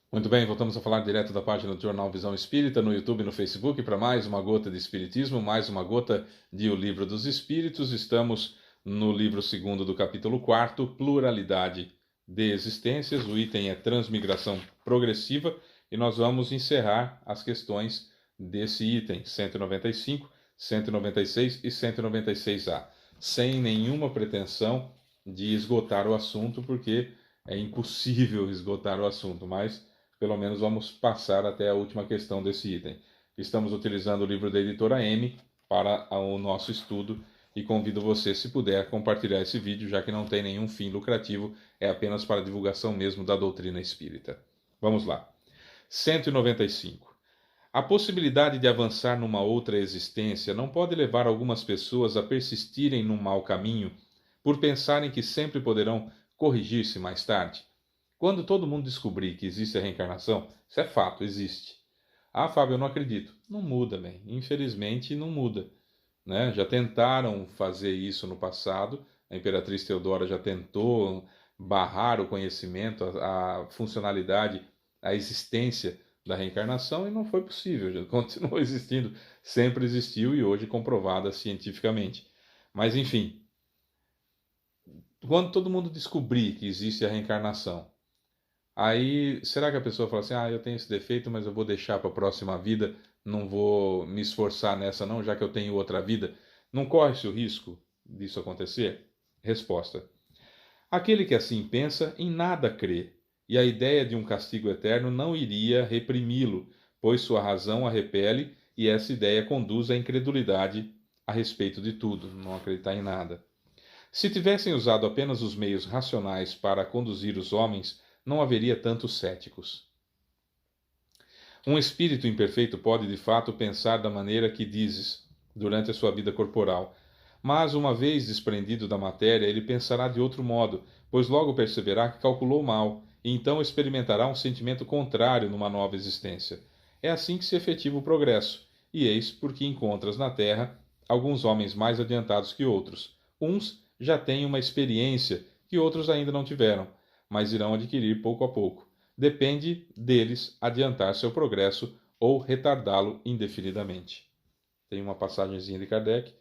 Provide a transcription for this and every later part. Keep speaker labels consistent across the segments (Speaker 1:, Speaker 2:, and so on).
Speaker 1: Muito bem, voltamos a falar direto da página do Jornal Visão Espírita, no YouTube e no Facebook, para mais uma gota de Espiritismo, mais uma gota de O Livro dos Espíritos. Estamos no livro segundo do capítulo 4, Pluralidade de Existências. O item é Transmigração Progressiva e nós vamos encerrar as questões desse item, 195, 196 e 196A, sem nenhuma pretensão de esgotar o assunto, porque é impossível esgotar o assunto, mas pelo menos vamos passar até a última questão desse item. Estamos utilizando o livro da editora M para o nosso estudo e convido você, se puder, a compartilhar esse vídeo, já que não tem nenhum fim lucrativo, é apenas para a divulgação mesmo da doutrina espírita. Vamos lá. 195. A possibilidade de avançar numa outra existência não pode levar algumas pessoas a persistirem num mau caminho por pensarem que sempre poderão corrigir-se mais tarde. Quando todo mundo descobrir que existe a reencarnação, isso é fato, existe. Ah, Fábio, eu não acredito. Não muda, bem. Infelizmente, não muda. Né? Já tentaram fazer isso no passado. A Imperatriz Teodora já tentou barrar o conhecimento, a funcionalidade, a existência da reencarnação e não foi possível. Já continuou existindo, sempre existiu e hoje comprovada cientificamente. Mas, enfim, quando todo mundo descobrir que existe a reencarnação, aí, será que a pessoa fala assim: ah, eu tenho esse defeito, mas eu vou deixar para a próxima vida, não vou me esforçar nessa não, já que eu tenho outra vida? Não corre-se o risco disso acontecer? Resposta: aquele que assim pensa, em nada crê, e a ideia de um castigo eterno não iria reprimi-lo, pois sua razão a repele e essa ideia conduz à incredulidade a respeito de tudo, não acreditar em nada. Se tivessem usado apenas os meios racionais para conduzir os homens, não haveria tantos céticos. Um espírito imperfeito pode de fato pensar da maneira que dizes durante a sua vida corporal, mas uma vez desprendido da matéria, ele pensará de outro modo, pois logo perceberá que calculou mal, e então experimentará um sentimento contrário numa nova existência. É assim que se efetiva o progresso, e eis porque encontras na Terra alguns homens mais adiantados que outros. Uns já têm uma experiência que outros ainda não tiveram, mas irão adquirir pouco a pouco. Depende deles adiantar seu progresso ou retardá-lo indefinidamente. Tem uma passagenzinha de Kardec.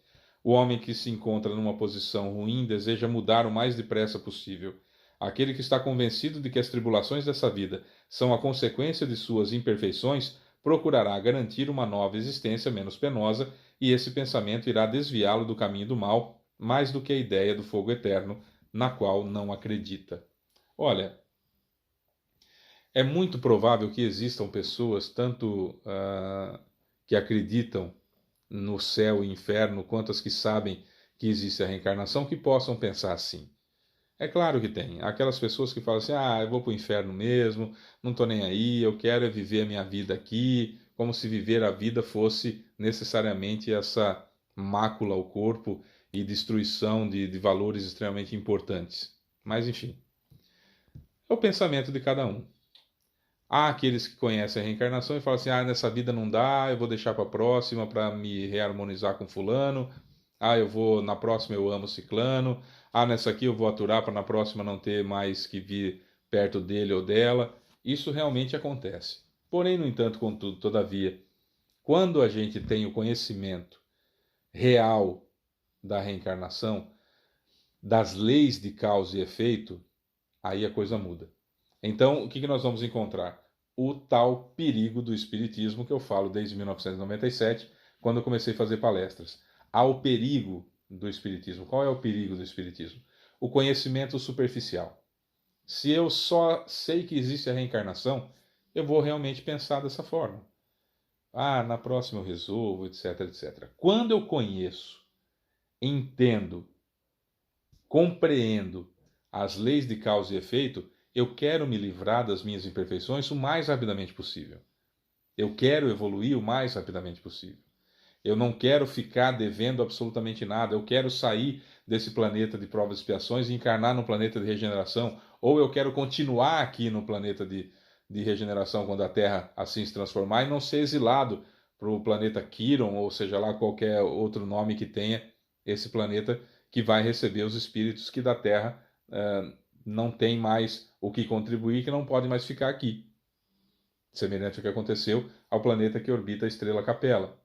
Speaker 1: O homem que se encontra numa posição ruim deseja mudar o mais depressa possível. Aquele que está convencido de que as tribulações dessa vida são a consequência de suas imperfeições procurará garantir uma nova existência menos penosa, e esse pensamento irá desviá-lo do caminho do mal mais do que a ideia do fogo eterno, na qual não acredita. Olha, é muito provável que existam pessoas, tanto que acreditam no céu e inferno, quanto as que sabem que existe a reencarnação, que possam pensar assim. É claro que tem. Aquelas pessoas que falam assim: ah, eu vou para o inferno mesmo, não estou nem aí, eu quero é viver a minha vida aqui, como se viver a vida fosse necessariamente essa mácula ao corpo e destruição de valores extremamente importantes. Mas, enfim, é o pensamento de cada um. Há aqueles que conhecem a reencarnação e falam assim: ah, nessa vida não dá, eu vou deixar para a próxima para me reharmonizar com fulano. Ah, eu vou, na próxima eu amo ciclano. Ah, nessa aqui eu vou aturar para na próxima não ter mais que vir perto dele ou dela. Isso realmente acontece. Porém, no entanto, contudo, todavia, quando a gente tem o conhecimento real da reencarnação, das leis de causa e efeito, aí a coisa muda. Então, o que nós vamos encontrar? O tal perigo do espiritismo que eu falo desde 1997, quando eu comecei a fazer palestras. Há o perigo do espiritismo. Qual é o perigo do espiritismo? O conhecimento superficial. Se eu só sei que existe a reencarnação, eu vou realmente pensar dessa forma. Ah, na próxima eu resolvo, etc, etc. Quando eu conheço, entendo, compreendo as leis de causa e efeito, eu quero me livrar das minhas imperfeições o mais rapidamente possível. Eu quero evoluir o mais rapidamente possível. Eu não quero ficar devendo absolutamente nada. Eu quero sair desse planeta de provas e expiações e encarnar no planeta de regeneração. Ou eu quero continuar aqui no planeta de regeneração quando a Terra assim se transformar e não ser exilado para o planeta Quiron, ou seja lá qualquer outro nome que tenha esse planeta que vai receber os espíritos que da Terra não tem mais o que contribuir, que não pode mais ficar aqui. semelhante ao que aconteceu ao planeta que orbita a estrela Capella,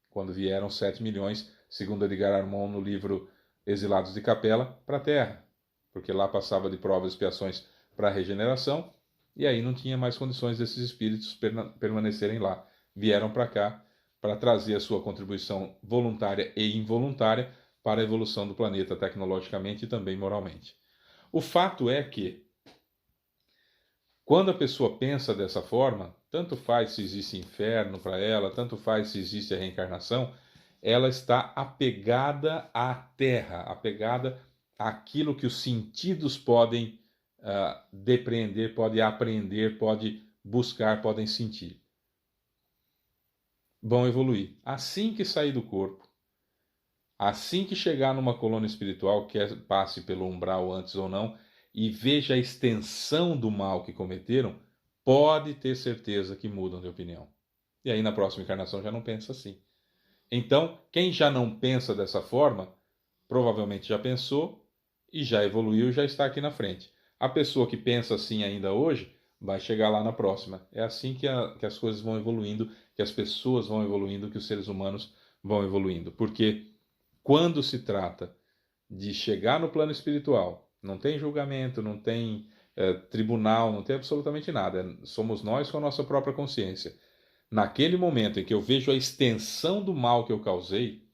Speaker 1: quando vieram 7 milhões, segundo Edgar Armond no livro Exilados de Capella, para a Terra, porque lá passava de provas e expiações para a regeneração, e aí não tinha mais condições desses espíritos permanecerem lá. Vieram para cá para trazer a sua contribuição voluntária e involuntária para a evolução do planeta tecnologicamente e também moralmente. O fato é que, quando a pessoa pensa dessa forma, tanto faz se existe inferno para ela, tanto faz se existe a reencarnação, ela está apegada à Terra, apegada àquilo que os sentidos podem depreender, podem aprender, podem buscar, podem sentir. Vão evoluir. Assim que sair do corpo, assim que chegar numa colônia espiritual, quer passe pelo umbral antes ou não, e veja a extensão do mal que cometeram, pode ter certeza que mudam de opinião. E aí na próxima encarnação já não pensa assim. Então, quem já não pensa dessa forma, provavelmente já pensou e já evoluiu, já está aqui na frente. A pessoa que pensa assim ainda hoje, vai chegar lá na próxima. É assim que as coisas vão evoluindo, que as pessoas vão evoluindo, que os seres humanos vão evoluindo. Porque quando se trata de chegar no plano espiritual, não tem julgamento, não tem tribunal, não tem absolutamente nada. Somos nós com a nossa própria consciência. Naquele momento em que eu vejo a extensão do mal que eu causei,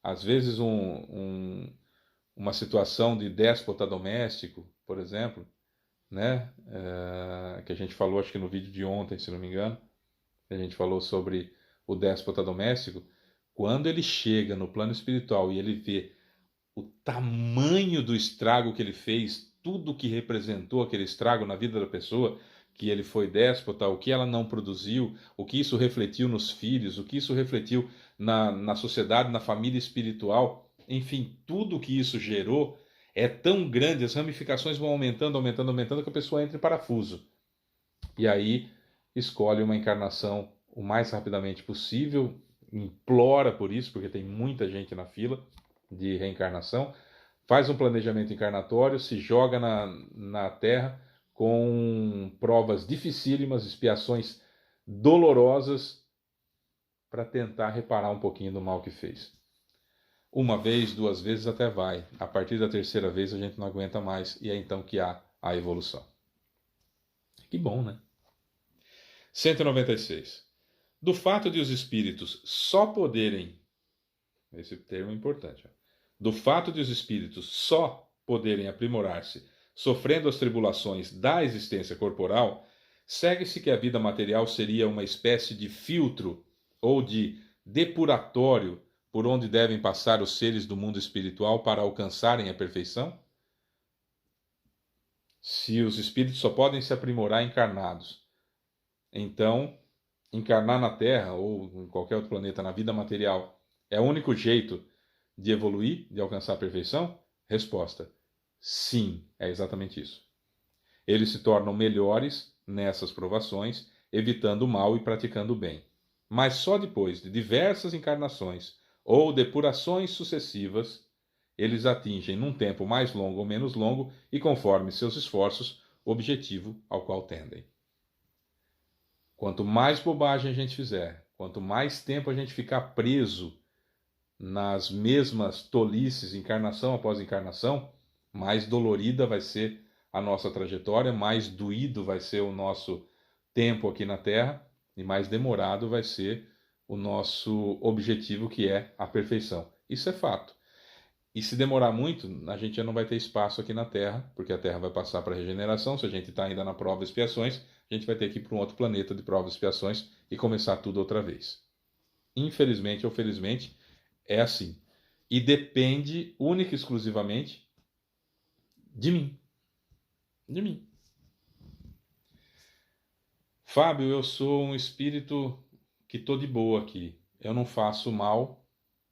Speaker 1: às vezes uma situação de déspota doméstico, por exemplo, né? Que a gente falou, acho que no vídeo de ontem, se não me engano, a gente falou sobre o déspota doméstico. Quando ele chega no plano espiritual e ele vê o tamanho do estrago que ele fez, tudo que representou aquele estrago na vida da pessoa, que ele foi déspota, o que ela não produziu, o que isso refletiu nos filhos, o que isso refletiu na sociedade, na família espiritual, enfim, tudo que isso gerou é tão grande, as ramificações vão aumentando, aumentando, aumentando, que a pessoa entra em parafuso. E aí escolhe uma encarnação o mais rapidamente possível, implora por isso, porque tem muita gente na fila de reencarnação, faz um planejamento encarnatório, se joga na Terra com provas dificílimas, expiações dolorosas, para tentar reparar um pouquinho do mal que fez. Uma vez, duas vezes até vai. A partir da terceira vez a gente não aguenta mais, e é então que há a evolução. Que bom, né? 196. Do fato de os espíritos só poderem, esse termo é importante, do fato de os espíritos só poderem aprimorar-se sofrendo as tribulações da existência corporal, segue-se que a vida material seria uma espécie de filtro ou de depuratório por onde devem passar os seres do mundo espiritual para alcançarem a perfeição? Se os espíritos só podem se aprimorar encarnados, então encarnar na Terra ou em qualquer outro planeta na vida material é o único jeito de evoluir, de alcançar a perfeição? Resposta: sim, é exatamente isso. Eles se tornam melhores nessas provações, evitando o mal e praticando o bem. Mas só depois de diversas encarnações ou depurações sucessivas, eles atingem num tempo mais longo ou menos longo e conforme seus esforços, o objetivo ao qual tendem. Quanto mais bobagem a gente fizer, quanto mais tempo a gente ficar preso nas mesmas tolices, encarnação após encarnação, mais dolorida vai ser a nossa trajetória, mais doído vai ser o nosso tempo aqui na Terra e mais demorado vai ser o nosso objetivo, que é a perfeição. Isso é fato. E se demorar muito, a gente já não vai ter espaço aqui na Terra, porque a Terra vai passar para a regeneração. Se a gente está ainda na prova e expiações, a gente vai ter que ir para um outro planeta de provas e expiações e começar tudo outra vez. Infelizmente ou felizmente, é assim. E depende única e exclusivamente de mim. De mim. Fábio, eu sou um espírito que estou de boa aqui. Eu não faço mal,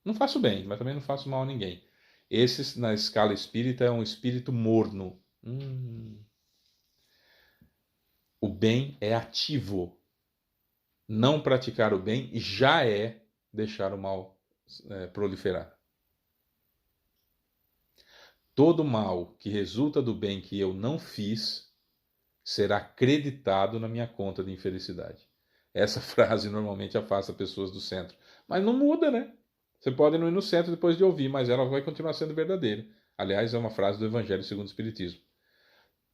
Speaker 1: não faço bem, mas também não faço mal a ninguém. Esse, na escala espírita, é um espírito morno. O bem é ativo. Não praticar o bem já é deixar o mal proliferar. Todo mal que resulta do bem que eu não fiz será creditado na minha conta de infelicidade. Essa frase normalmente afasta pessoas do centro. Mas não muda, né? Você pode não ir no centro depois de ouvir, mas ela vai continuar sendo verdadeira. Aliás, é uma frase do Evangelho segundo o Espiritismo.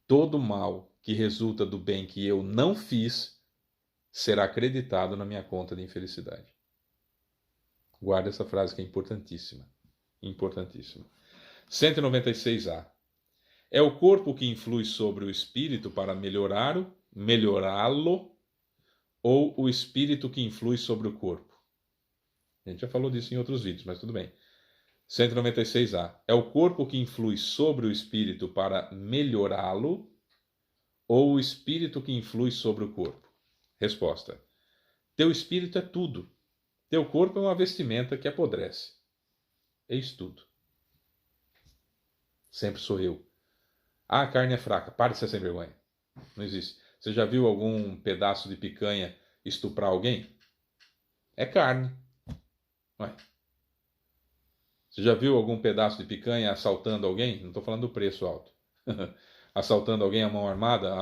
Speaker 1: Todo mal que resulta do bem que eu não fiz será acreditado na minha conta de infelicidade. Guarda essa frase que é importantíssima. Importantíssima. 196A. É o corpo que influi sobre o espírito para melhorá-lo, ou o espírito que influi sobre o corpo? A gente já falou disso em outros vídeos, mas tudo bem. 196A. É o corpo que influi sobre o espírito para melhorá-lo, ou o espírito que influi sobre o corpo? Resposta. Teu espírito é tudo. Teu corpo é uma vestimenta que apodrece. Eis tudo. Sempre sou eu. Ah, a carne é fraca. Pare de ser sem vergonha. Não existe. Você já viu algum pedaço de picanha estuprar alguém? É carne. Ué. Você já viu algum pedaço de picanha assaltando alguém? Não estou falando do preço alto. Assaltando alguém à mão armada?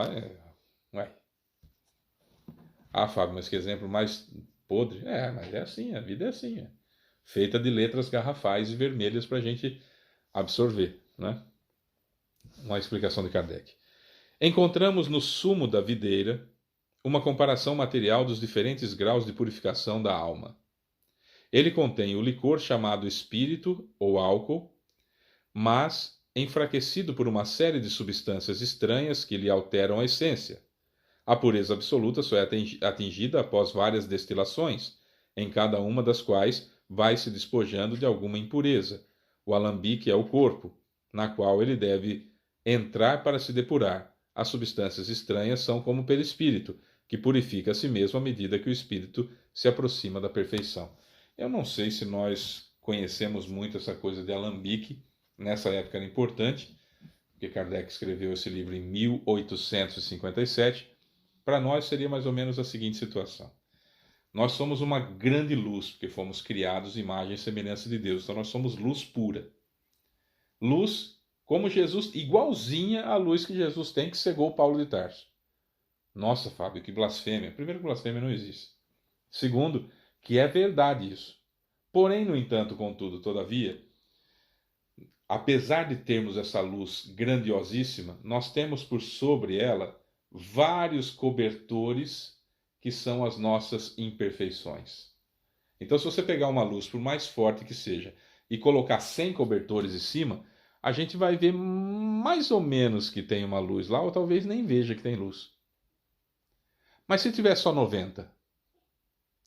Speaker 1: Ué. Ah, Fábio, mas que exemplo mais podre. É, mas é assim, a vida é assim. É. Feita de letras garrafais e vermelhas para a gente absorver, né? Uma explicação de Kardec. Encontramos no sumo da videira uma comparação material dos diferentes graus de purificação da alma. Ele contém o licor chamado espírito ou álcool, mas enfraquecido por uma série de substâncias estranhas que lhe alteram a essência. A pureza absoluta só é atingida após várias destilações, em cada uma das quais vai se despojando de alguma impureza. O alambique é o corpo, na qual ele deve entrar para se depurar. As substâncias estranhas são como o perispírito, que purifica a si mesmo à medida que o espírito se aproxima da perfeição. Eu não sei se nós conhecemos muito essa coisa de alambique. Nessa época era importante, porque Kardec escreveu esse livro em 1857. Para nós seria mais ou menos a seguinte situação. Nós somos uma grande luz, porque fomos criados imagem e semelhança de Deus. Então nós somos luz pura. Luz como Jesus, igualzinha à luz que Jesus tem, que cegou Paulo de Tarso. Nossa, Fábio, que blasfêmia. Primeiro, que blasfêmia não existe. Segundo, que é verdade isso. Porém, no entanto, contudo, todavia, apesar de termos essa luz grandiosíssima, nós temos por sobre ela vários cobertores que são as nossas imperfeições. Então, se você pegar uma luz, por mais forte que seja, e colocar 100 cobertores em cima, a gente vai ver mais ou menos que tem uma luz lá, ou talvez nem veja que tem luz. Mas se tiver só 90,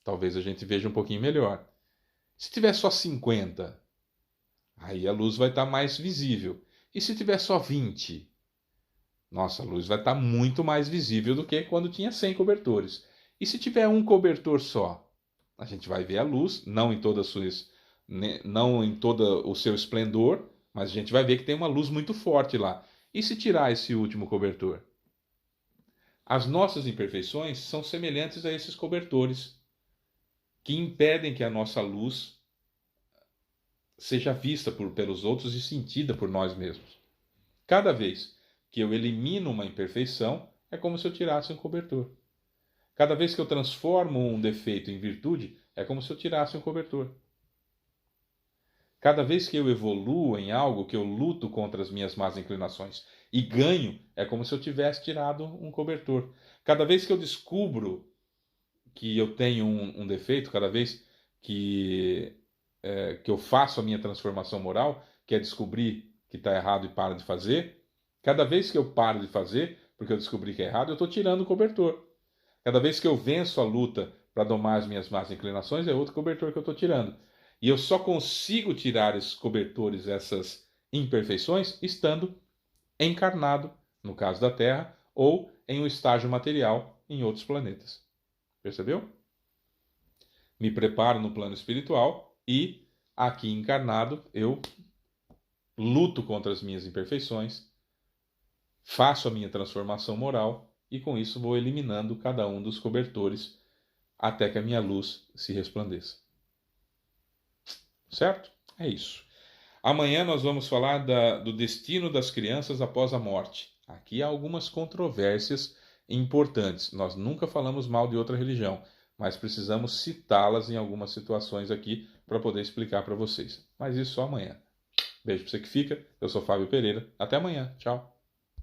Speaker 1: talvez a gente veja um pouquinho melhor. Se tiver só 50, aí a luz vai estar mais visível. E se tiver só 20, nossa, a luz vai estar muito mais visível do que quando tinha 100 cobertores. E se tiver um cobertor só, a gente vai ver a luz, não em todas suas, não em todo o seu esplendor, mas a gente vai ver que tem uma luz muito forte lá. E se tirar esse último cobertor? As nossas imperfeições são semelhantes a esses cobertores que impedem que a nossa luz seja vista pelos outros e sentida por nós mesmos. Cada vez que eu elimino uma imperfeição, é como se eu tirasse um cobertor. Cada vez que eu transformo um defeito em virtude, é como se eu tirasse um cobertor. Cada vez que eu evoluo em algo, que eu luto contra as minhas más inclinações e ganho, é como se eu tivesse tirado um cobertor. Cada vez que eu descubro que eu tenho um defeito, cada vez que eu faço a minha transformação moral, que é descobrir que está errado e paro de fazer, cada vez que eu paro de fazer, porque eu descobri que é errado, eu estou tirando o cobertor. Cada vez que eu venço a luta para domar as minhas más inclinações, é outro cobertor que eu estou tirando. E eu só consigo tirar esses cobertores, essas imperfeições, estando encarnado, no caso da Terra, ou em um estágio material em outros planetas. Percebeu? Me preparo no plano espiritual e, aqui encarnado, eu luto contra as minhas imperfeições, faço a minha transformação moral e com isso vou eliminando cada um dos cobertores até que a minha luz se resplandeça. Certo? É isso. Amanhã nós vamos falar do destino das crianças após a morte. Aqui há algumas controvérsias importantes. Nós nunca falamos mal de outra religião, mas precisamos citá-las em algumas situações aqui para poder explicar para vocês. Mas isso só amanhã. Beijo para você que fica. Eu sou Fábio Pereira. Até amanhã. Tchau.